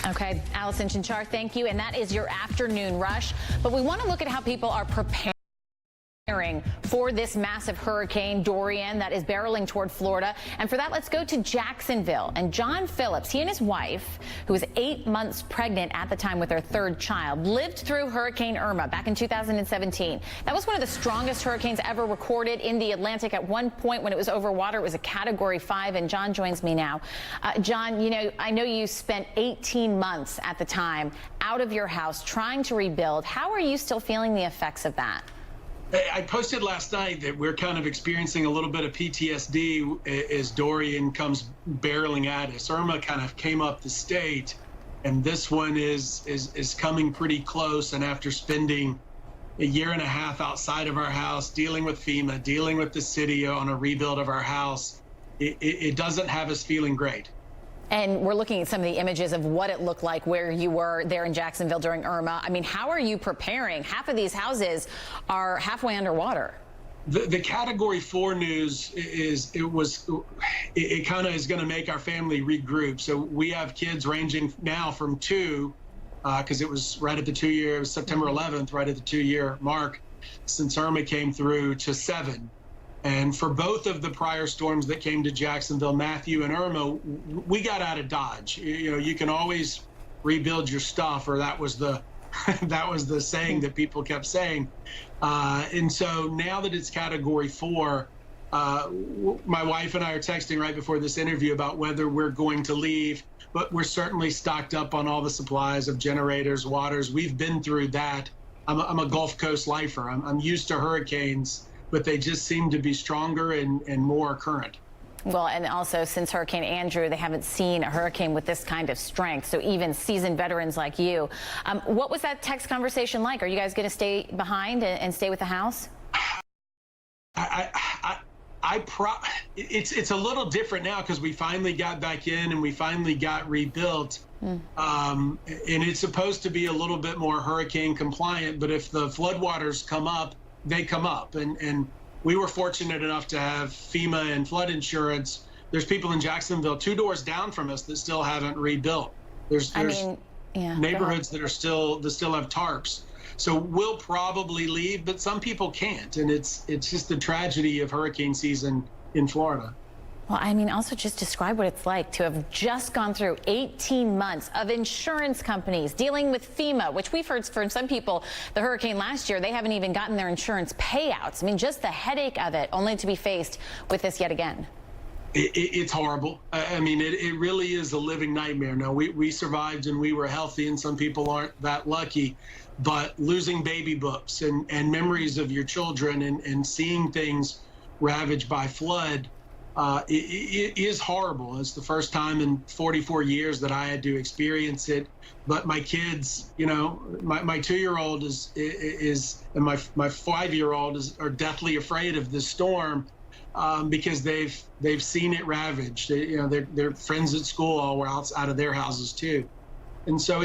Okay, Allison Chinchar, thank you. And that is your afternoon rush. But we want to look at how people are preparing for this massive hurricane, Dorian, that is barreling toward Florida. And for that, let's go to Jacksonville. And John Phillips, he and his wife, who was 8 months pregnant at the time with their third child, lived through Hurricane Irma back in 2017. That was one of the strongest hurricanes ever recorded in the Atlantic. At one point when it was over water, it was a Category 5. And John joins me now. John, I know you spent 18 months at the time out of your house trying to rebuild. How are you still feeling the effects of that? I posted last night that we're kind of experiencing a little bit of PTSD as Dorian comes barreling at us. Irma kind of came up the state, and this one is coming pretty close. And after spending a year and a half outside of our house, dealing with FEMA, dealing with the city on a rebuild of our house, it doesn't have us feeling great. And we're looking at some of the images of what it looked like where you were there in Jacksonville during Irma. I mean, how are you preparing? Half of these houses are halfway underwater. The Category 4 news it kind of is going to make our family regroup. So we have kids ranging now from 2, because it was right at the 2-year, September 11th, right at the 2-year mark since Irma came through, to 7. And for both of the prior storms that came to Jacksonville, Matthew and Irma, we got out of Dodge. You can always rebuild your stuff, or that was the saying that people kept saying. And so now that it's Category 4, my wife and I are texting right before this interview about whether we're going to leave, but we're certainly stocked up on all the supplies of generators, waters. We've been through that. I'm a Gulf Coast lifer. I'm used to hurricanes, but they just seem to be stronger and more current. Well, and also since Hurricane Andrew, they haven't seen a hurricane with this kind of strength. So even seasoned veterans like you. What was that text conversation like? Are you guys going to stay behind and stay with the house? It's a little different now because we finally got back in and we finally got rebuilt. And it's supposed to be a little bit more hurricane compliant, but if the floodwaters come up, they come up. And we were fortunate enough to have FEMA and flood insurance. There's people in Jacksonville 2 doors down from us that still haven't rebuilt. There's neighborhoods that still have tarps. So we'll probably leave, but some people can't. And it's just the tragedy of hurricane season in Florida. Well, I mean, also just describe what it's like to have just gone through 18 months of insurance companies dealing with FEMA, which we've heard from some people, the hurricane last year, they haven't even gotten their insurance payouts. I mean, just the headache of it, only to be faced with this yet again. It's horrible. I mean, it really is a living nightmare. Now, we survived and we were healthy, and some people aren't that lucky. But losing baby books and memories of your children and seeing things ravaged by flood, it is horrible. It's the first time in 44 years that I had to experience it. But my kids, my 2-year-old is and my 5-year-old are deathly afraid of this storm because they've seen it ravaged. Their friends at school all were out of their houses too. And so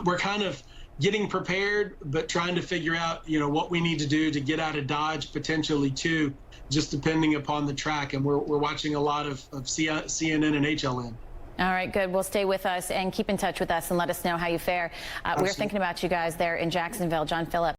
we're kind of getting prepared, but trying to figure out, what we need to do to get out of Dodge, potentially too, just depending upon the track. And we're watching a lot of CNN and HLN. All right, good. Well, stay with us and keep in touch with us and let us know how you fare. We're thinking about you guys there in Jacksonville. John Phillips.